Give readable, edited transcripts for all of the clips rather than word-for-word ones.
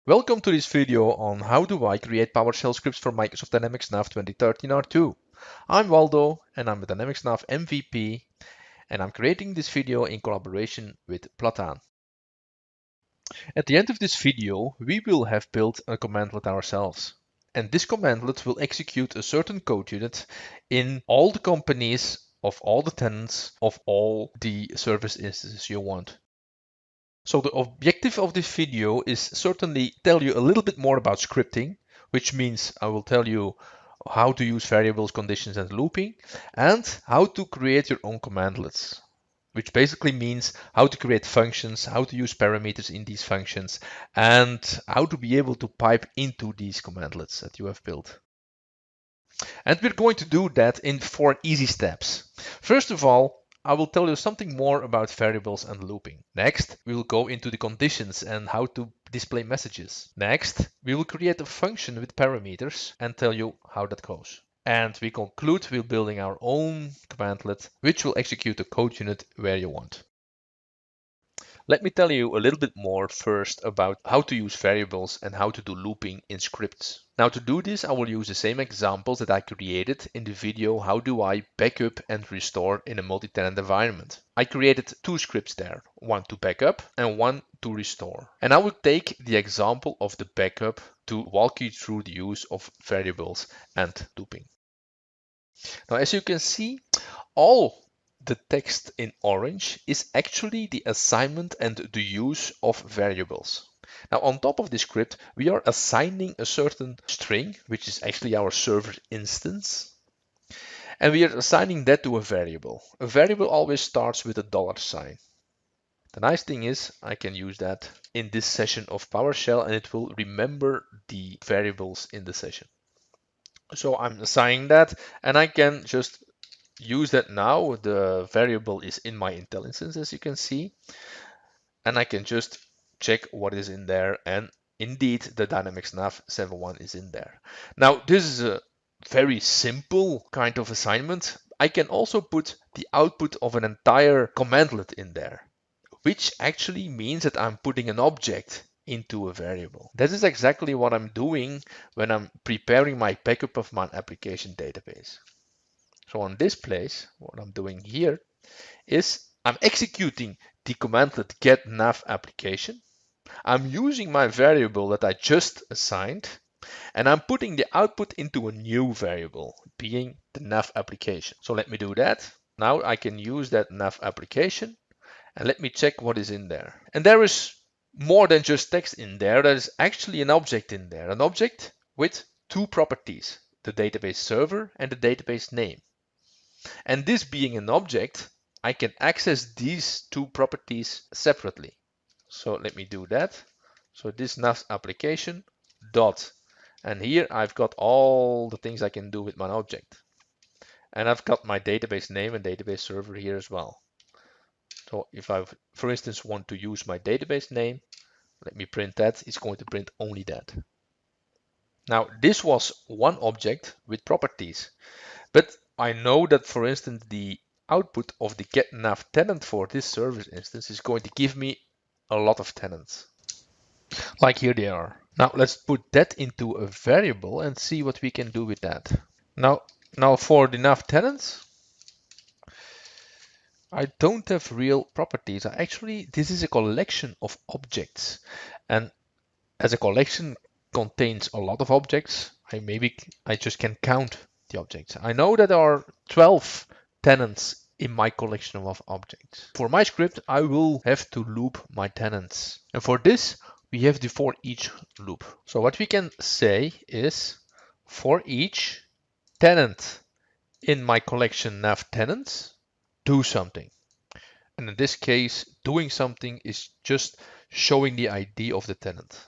Welcome to this video on how do I create PowerShell scripts for Microsoft Dynamics NAV 2013 R2. I'm Waldo and I'm a Dynamics NAV MVP and I'm creating this video in collaboration with Platan. At the end of this video, we will have built a commandlet ourselves. And this commandlet will execute a certain code unit in all the companies of all the tenants of all the service instances you want. So the objective of this video is certainly tell you a little bit more about scripting, which means I will tell you how to use variables, conditions, and looping, and how to create your own commandlets, which basically means how to create functions, how to use parameters in these functions, and how to be able to pipe into these commandlets that you have built. And we're going to do that in 4 easy steps. First of all, I will tell you something more about variables and looping. Next, we will go into the conditions and how to display messages. Next, we will create a function with parameters and tell you how that goes. And we conclude with building our own commandlet, which will execute the code unit where you want. Let me tell you a little bit more first about how to use variables and how to do looping in scripts. Now to do this, I will use the same examples that I created in the video how do I backup and restore in a multi-tenant environment. I created 2 scripts there, one to backup and one to restore. And I will take the example of the backup to walk you through the use of variables and looping. Now as you can see, all the text in orange is actually the assignment and the use of variables. Now on top of this script, we are assigning a certain string, which is actually our server instance. And we are assigning that to a variable. A variable always starts with a $sign. The nice thing is I can use that in this session of PowerShell and it will remember the variables in the session. So I'm assigning that and I can just use that now. The variable is in my Intel instance, as you can see, and I can just check what is in there, and indeed the Dynamics NAV 7.1 is in there. Now this is a very simple kind of assignment. I can also put the output of an entire commandlet in there, which actually means that I'm putting an object into a variable. That is exactly what I'm doing when I'm preparing my backup of my application database. So on this place, what I'm doing here is I'm executing the commandlet get nav application. I'm using my variable that I just assigned, and I'm putting the output into a new variable, being the nav application. So let me do that. Now I can use that nav application, and let me check what is in there. And there is more than just text in there. There is actually an object in there, an object with 2 properties, the database server and the database name. And this being an object, I can access these 2 properties separately. So let me do that. So this NAV application dot, and here I've got all the things I can do with my object. And I've got my database name and database server here as well. So if I, for instance, want to use my database name, let me print that. It's going to print only that. Now this was one object with properties, but I know that, for instance, the output of the getNav tenant for this service instance is going to give me a lot of tenants. Like here they are. Now let's put that into a variable and see what we can do with that. Now for the nav tenants, I don't have real properties. This is a collection of objects, and as a collection contains a lot of objects, I just can count the objects. I know that there are 12 tenants in my collection of objects. For my script, I will have to loop my tenants. And for this, we have the for each loop. So what we can say is for each tenant in my collection nav tenants, do something. And in this case, doing something is just showing the ID of the tenant.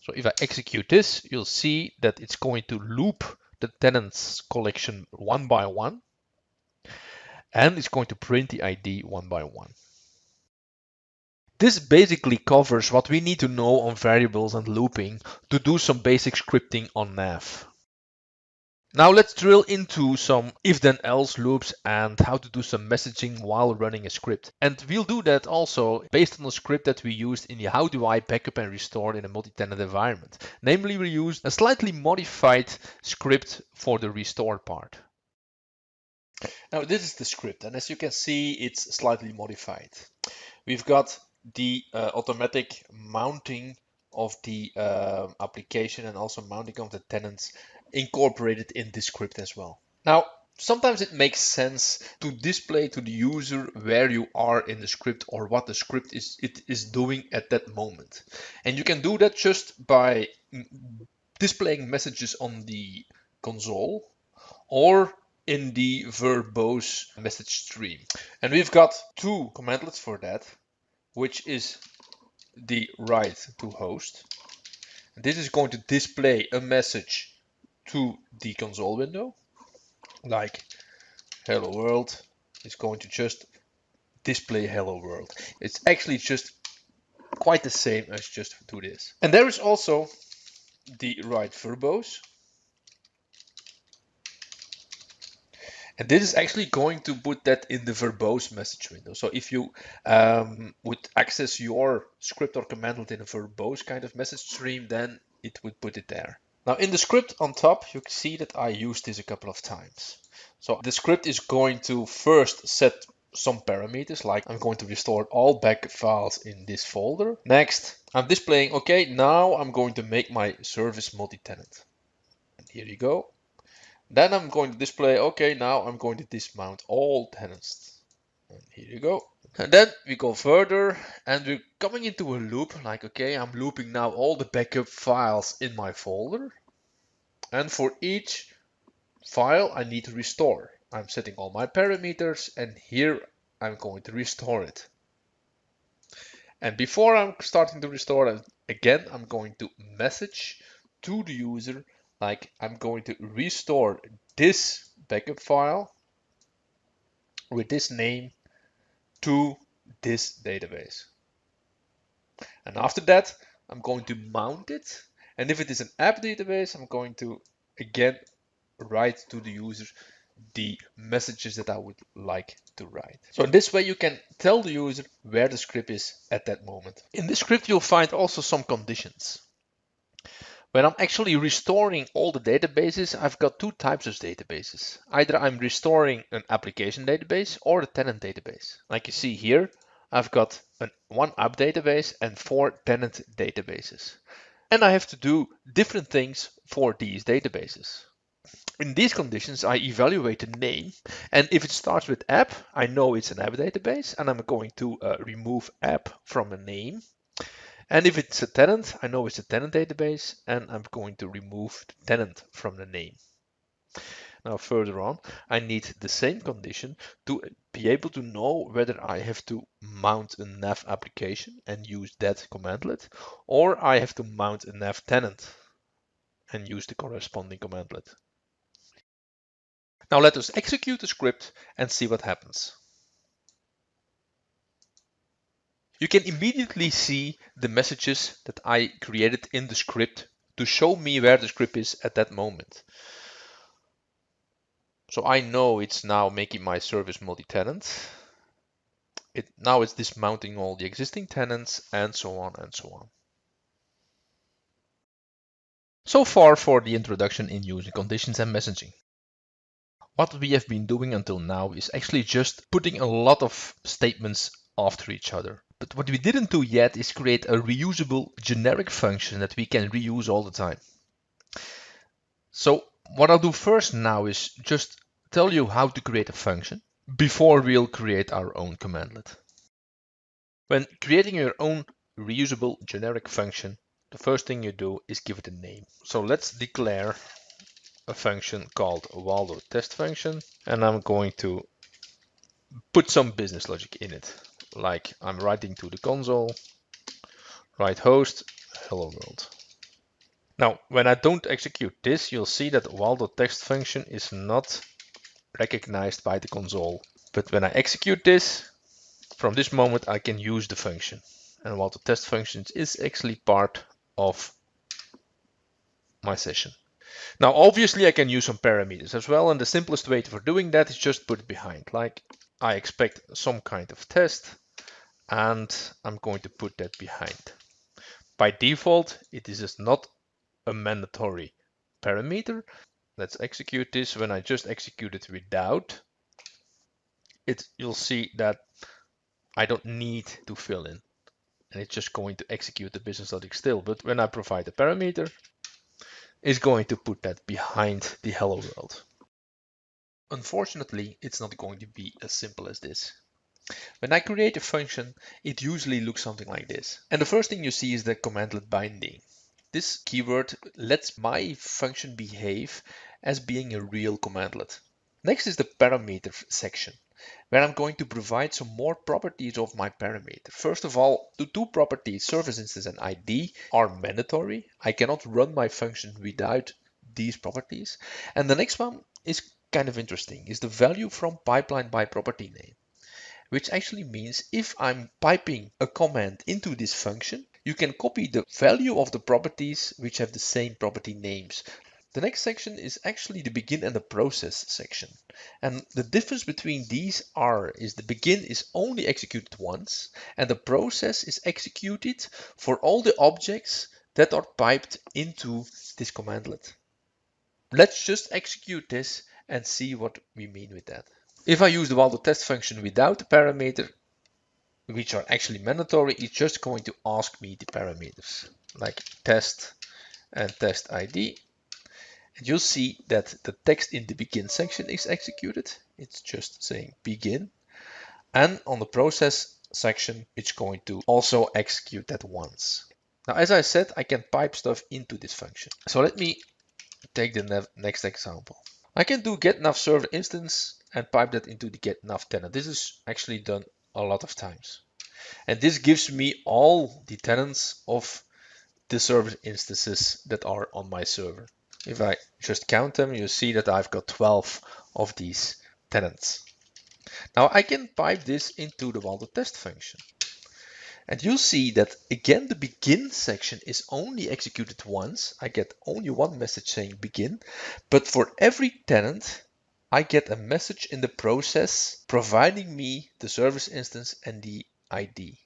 So if I execute this, you'll see that it's going to loop the tenants collection one by one, and it's going to print the ID one by one. This basically covers what we need to know on variables and looping to do some basic scripting on NAV. Now let's drill into some if-then-else loops and how to do some messaging while running a script. And we'll do that also based on the script that we used in the how do I backup and restore in a multi-tenant environment. Namely, we used a slightly modified script for the restore part. Now this is the script, and as you can see, it's slightly modified. We've got the automatic mounting of the application and also mounting of the tenants incorporated in this script as well. Now, sometimes it makes sense to display to the user where you are in the script or what the script is doing at that moment. And you can do that just by displaying messages on the console or in the verbose message stream. And we've got two commandlets for that, which is the write to host. This is going to display a message to the console window, like hello world. Is going to just display hello world. It's actually just quite the same as just do this. And there is also the write verbose. And this is actually going to put that in the verbose message window. So if you would access your script or commandlet in a verbose kind of message stream, then it would put it there. Now in the script on top, you can see that I used this a couple of times. So the script is going to first set some parameters, like I'm going to restore all backup files in this folder. Next, I'm displaying, okay, now I'm going to make my service multi-tenant. And here you go. Then I'm going to display, okay, now I'm going to dismount all tenants. And here you go. And then we go further and we're coming into a loop, like, okay, I'm looping now all the backup files in my folder. And for each file, I need to restore. I'm setting all my parameters and here I'm going to restore it. And before I'm starting to restore, again, I'm going to message to the user, like I'm going to restore this backup file with this name to this database. And after that, I'm going to mount it. And if it is an app database, I'm going to again write to the user the messages that I would like to write. So in this way, you can tell the user where the script is at that moment. In this script, you'll find also some conditions. When I'm actually restoring all the databases, I've got two types of databases. Either I'm restoring an application database or a tenant database. Like you see here, I've got one app database and 4 tenant databases. And I have to do different things for these databases. In these conditions, I evaluate the name, and if it starts with app, I know it's an app database, and I'm going to remove app from the name. And if it's a tenant, I know it's a tenant database, and I'm going to remove the tenant from the name. Now further on, I need the same condition to be able to know whether I have to mount a NAV application and use that commandlet, or I have to mount a NAV tenant and use the corresponding commandlet. Now let us execute the script and see what happens. You can immediately see the messages that I created in the script to show me where the script is at that moment. So I know it's now making my service multi-tenant. Now it's dismounting all the existing tenants and so on and so on. So far for the introduction in using conditions and messaging. What we have been doing until now is actually just putting a lot of statements after each other. But what we didn't do yet is create a reusable generic function that we can reuse all the time. So what I'll do first now is just tell you how to create a function before we'll create our own commandlet. When creating your own reusable generic function, the first thing you do is give it a name. So let's declare a function called Waldo test function, and I'm going to put some business logic in it. Like I'm writing to the console, write host, hello world. Now, when I don't execute this, you'll see that Waldo text function is not recognized by the console. But when I execute this, from this moment I can use the function. And Waldo test functions is actually part of my session. Now, obviously, I can use some parameters as well, and the simplest way for doing that is just put it behind. Like, I expect some kind of test, and I'm going to put that behind. By default, it is just not a mandatory parameter. Let's execute this. When I just execute it without it, you'll see that I don't need to fill in, and it's just going to execute the business logic still. But when I provide a parameter, it's going to put that behind the hello world. Unfortunately, it's not going to be as simple as this. When I create a function, it usually looks something like this. And the first thing you see is the commandlet binding. This keyword lets my function behave as being a real commandlet. Next is the parameter section, where I'm going to provide some more properties of my parameter. First of all, the two properties, service instance and ID, are mandatory. I cannot run my function without these properties. And the next one is kind of interesting, is the value from pipeline by property name, which actually means if I'm piping a command into this function, you can copy the value of the properties which have the same property names. The next section is actually the begin and the process section. And the difference between these is the begin is only executed once, and the process is executed for all the objects that are piped into this commandlet. Let's just execute this and see what we mean with that. If I use the Waldo test function without the parameter, which are actually mandatory, it's just going to ask me the parameters like test and test ID. And you'll see that the text in the begin section is executed. It's just saying begin. And on the process section, it's going to also execute that once. Now, as I said, I can pipe stuff into this function. So let me take the next example. I can do get nav server instance and pipe that into the get nav tenant. This is actually done a lot of times. And this gives me all the tenants of the server instances that are on my server. If I just count them, you see that I've got 12 of these tenants. Now I can pipe this into the Waldo test function. And you'll see that again, the begin section is only executed once. I get only one message saying begin, but for every tenant, I get a message in the process providing me the service instance and the ID.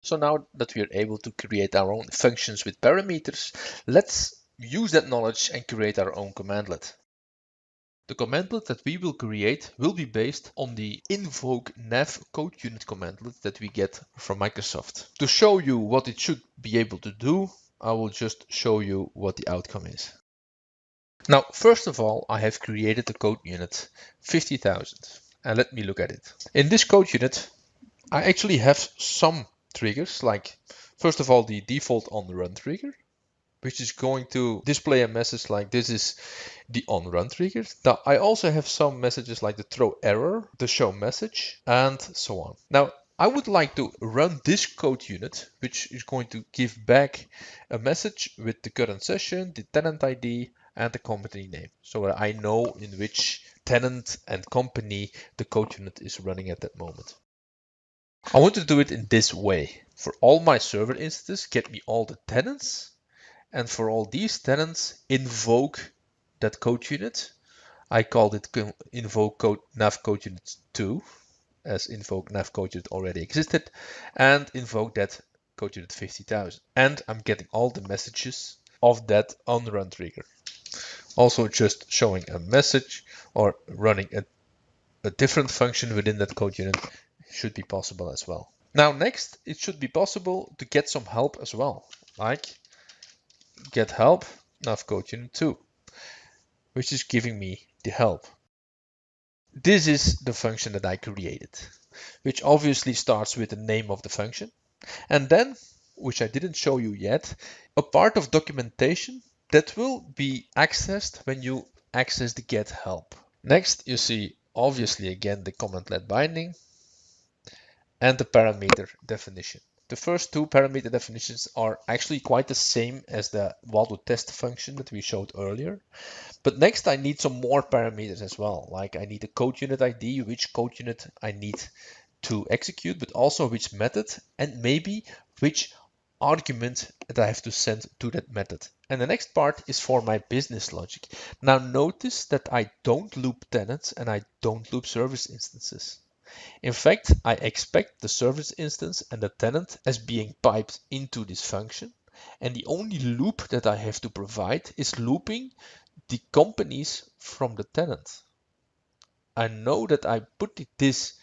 So now that we are able to create our own functions with parameters, let's use that knowledge and create our own commandlet. The commandlet that we will create will be based on the invoke NAV code unit commandlet that we get from Microsoft. To show you what it should be able to do, I will just show you what the outcome is. Now, first of all, I have created a code unit 50,000, and let me look at it. In this code unit, I actually have some triggers, like first of all the default on run trigger, which is going to display a message like this is the on run trigger. Now I also have some messages like the throw error, the show message, and so on. Now I would like to run this code unit, which is going to give back a message with the current session, the tenant ID, and the company name, so that I know in which tenant and company the code unit is running at that moment. I want to do it in this way. For all my server instances, get me all the tenants, and for all these tenants, invoke that code unit. I called it invoke code nav code unit 2, as invoke nav code unit already existed, and invoke that code unit 50,000. And I'm getting all the messages of that on run trigger. Also just showing a message or running a different function within that code unit should be possible as well. Now next, it should be possible to get some help as well, like get help nav code unit 2, which is giving me the help. This is the function that I created, which obviously starts with the name of the function. And then, which I didn't show you yet, a part of documentation that will be accessed when you access the get help. Next, you see obviously again the commandlet binding and the parameter definition. The first two parameter definitions are actually quite the same as the Waldo test function that we showed earlier. But next I need some more parameters as well. Like I need a code unit ID, which code unit I need to execute, but also which method and maybe which argument that I have to send to that method. And the next part is for my business logic. Now notice that I don't loop tenants and I don't loop service instances. In fact, I expect the service instance and the tenant as being piped into this function. And the only loop that I have to provide is looping the companies from the tenant. I know that I put this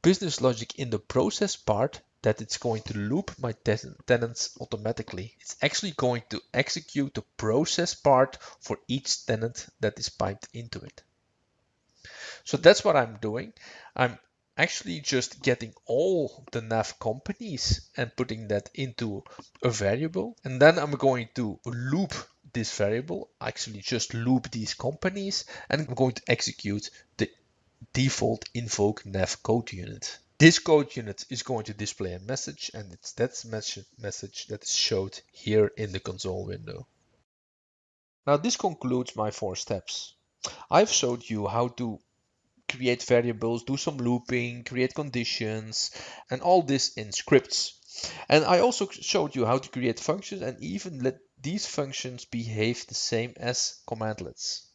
business logic in the process part that it's going to loop my tenants automatically. It's actually going to execute the process part for each tenant that is piped into it. So that's what I'm doing. I'm actually just getting all the NAV companies and putting that into a variable. And then I'm going to loop this variable, actually just loop these companies, and I'm going to execute the default invoke nav code unit. This code unit is going to display a message, and it's that message that is showed here in the console window. Now this concludes my 4 steps. I've showed you how to create variables, do some looping, create conditions, and all this in scripts. And I also showed you how to create functions and even let these functions behave the same as commandlets.